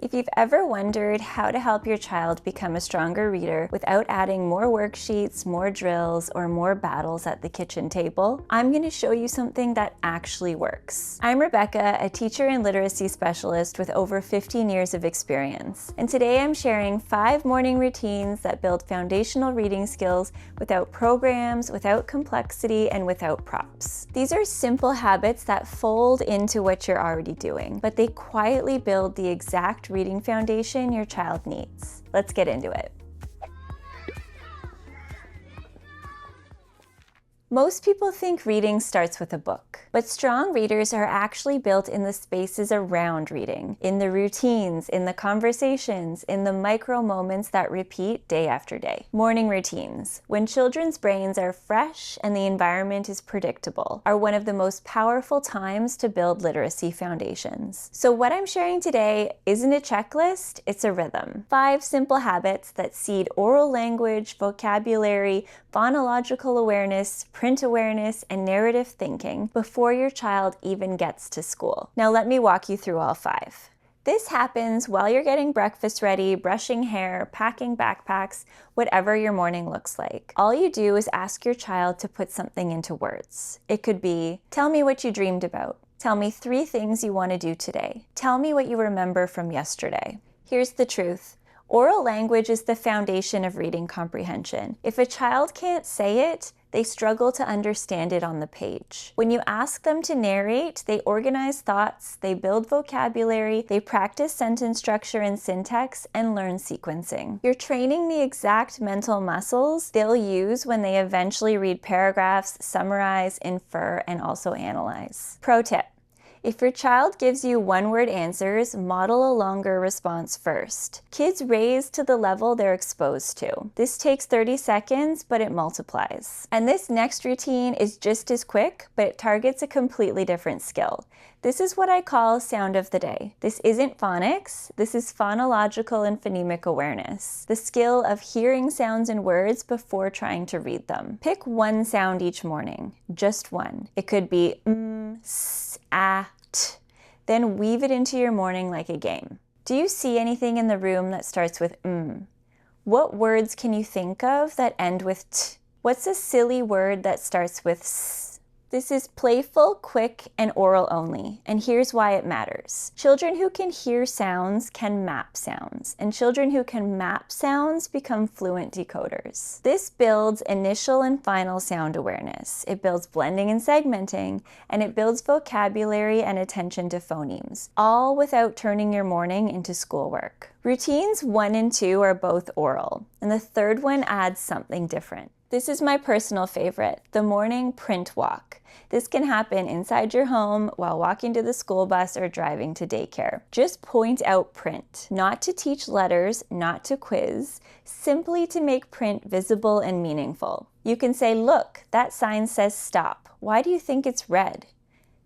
If you've ever wondered how to help your child become a stronger reader without adding more worksheets, more drills, or more battles at the kitchen table, I'm going to show you something that actually works. I'm Rebecca, a teacher and literacy specialist with over 15 years of experience. And today I'm sharing 5 morning routines that build foundational reading skills without programs, without complexity, and without props. These are simple habits that fold into what you're already doing, but they quietly build the exact reading foundation your child needs. Let's get into it. Most people think reading starts with a book, but strong readers are actually built in the spaces around reading, in the routines, in the conversations, in the micro moments that repeat day after day. Morning routines, when children's brains are fresh and the environment is predictable, are one of the most powerful times to build literacy foundations. So what I'm sharing today isn't a checklist, it's a rhythm. 5 simple habits that seed oral language, vocabulary, phonological awareness, print awareness, and narrative thinking before your child even gets to school. Now let me walk you through all 5. This happens while you're getting breakfast ready, brushing hair, packing backpacks, whatever your morning looks like. All you do is ask your child to put something into words. It could be, tell me what you dreamed about. Tell me 3 things you want to do today. Tell me what you remember from yesterday. Here's the truth. Oral language is the foundation of reading comprehension. If a child can't say it, they struggle to understand it on the page. When you ask them to narrate, they organize thoughts, they build vocabulary, they practice sentence structure and syntax, and learn sequencing. You're training the exact mental muscles they'll use when they eventually read paragraphs, summarize, infer, and also analyze. Pro tip. If your child gives you one-word answers, model a longer response first. Kids raise to the level they're exposed to. This takes 30 seconds, but it multiplies. And this next routine is just as quick, but it targets a completely different skill. This is what I call sound of the day. This isn't phonics, this is phonological and phonemic awareness. The skill of hearing sounds and words before trying to read them. Pick one sound each morning, just one. It could be s, ah, t. Then weave it into your morning like a game. Do you see anything in the room that starts with What words can you think of that end with t? What's a silly word that starts with s? This is playful, quick, and oral only, and here's why it matters. Children who can hear sounds can map sounds, and children who can map sounds become fluent decoders. This builds initial and final sound awareness. It builds blending and segmenting, and it builds vocabulary and attention to phonemes, all without turning your morning into schoolwork. Routines 1 and 2 are both oral, and the third one adds something different. This is my personal favorite, the morning print walk. This can happen inside your home, while walking to the school bus, or driving to daycare. Just point out print, not to teach letters, not to quiz, simply to make print visible and meaningful. You can say, look, that sign says stop. Why do you think it's red?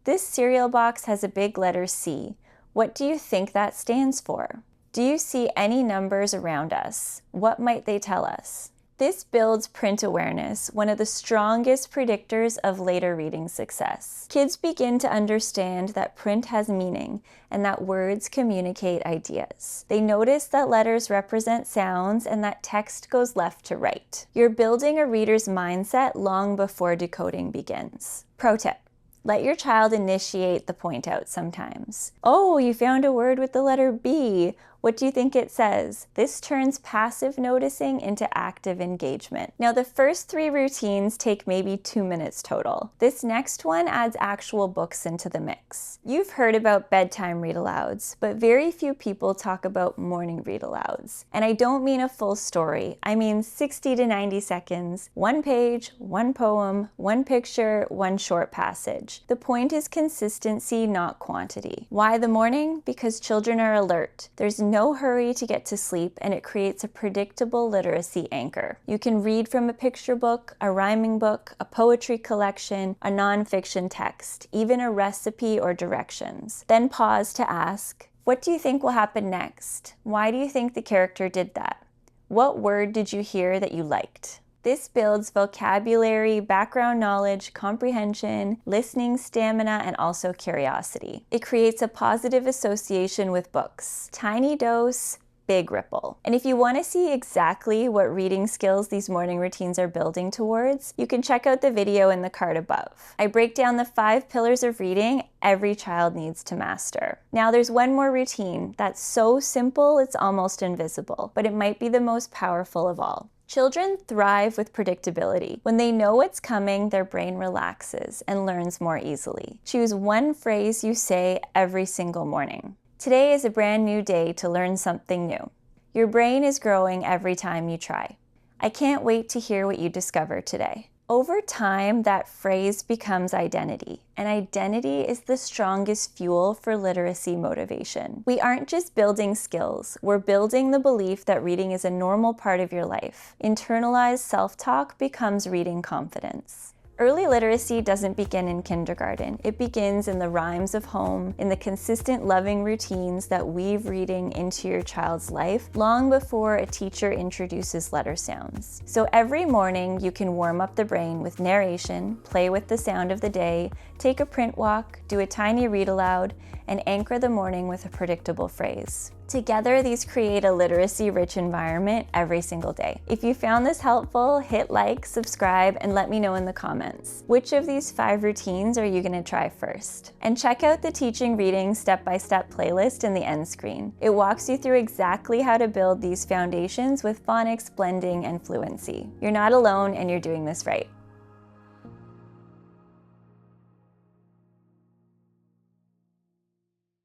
This cereal box has a big letter C. What do you think that stands for? Do you see any numbers around us? What might they tell us? This builds print awareness, one of the strongest predictors of later reading success. Kids begin to understand that print has meaning and that words communicate ideas. They notice that letters represent sounds and that text goes left to right. You're building a reader's mindset long before decoding begins. Pro tip. Let your child initiate the point out sometimes. Oh, you found a word with the letter B. What do you think it says? This turns passive noticing into active engagement. Now, the first 3 routines take maybe 2 minutes total. This next one adds actual books into the mix. You've heard about bedtime read-alouds, but very few people talk about morning read-alouds. And I don't mean a full story. I mean 60 to 90 seconds, 1 page, 1 poem, 1 picture, 1 short passage. The point is consistency, not quantity. Why the morning? Because children are alert. There's no hurry to get to sleep, and it creates a predictable literacy anchor. You can read from a picture book, a rhyming book, a poetry collection, a nonfiction text, even a recipe or directions. Then pause to ask, what do you think will happen next? Why do you think the character did that? What word did you hear that you liked? This builds vocabulary, background knowledge, comprehension, listening stamina, and also curiosity. It creates a positive association with books. Tiny dose, big ripple. And if you want to see exactly what reading skills these morning routines are building towards, you can check out the video in the card above. I break down the 5 pillars of reading every child needs to master. Now there's one more routine that's so simple it's almost invisible, but it might be the most powerful of all. Children thrive with predictability. When they know what's coming, their brain relaxes and learns more easily. Choose one phrase you say every single morning. Today is a brand new day to learn something new. Your brain is growing every time you try. I can't wait to hear what you discover today. Over time, that phrase becomes identity, and identity is the strongest fuel for literacy motivation. We aren't just building skills, we're building the belief that reading is a normal part of your life. Internalized self-talk becomes reading confidence. Early literacy doesn't begin in kindergarten. It begins in the rhymes of home, in the consistent loving routines that weave reading into your child's life long before a teacher introduces letter sounds. So every morning you can warm up the brain with narration, play with the sound of the day, take a print walk, do a tiny read aloud, and anchor the morning with a predictable phrase. Together, these create a literacy-rich environment every single day. If you found this helpful, hit like, subscribe, and let me know in the comments. Which of these 5 routines are you gonna try first? And check out the Teaching Reading Step-by-Step playlist in the end screen. It walks you through exactly how to build these foundations with phonics, blending, and fluency. You're not alone, and you're doing this right.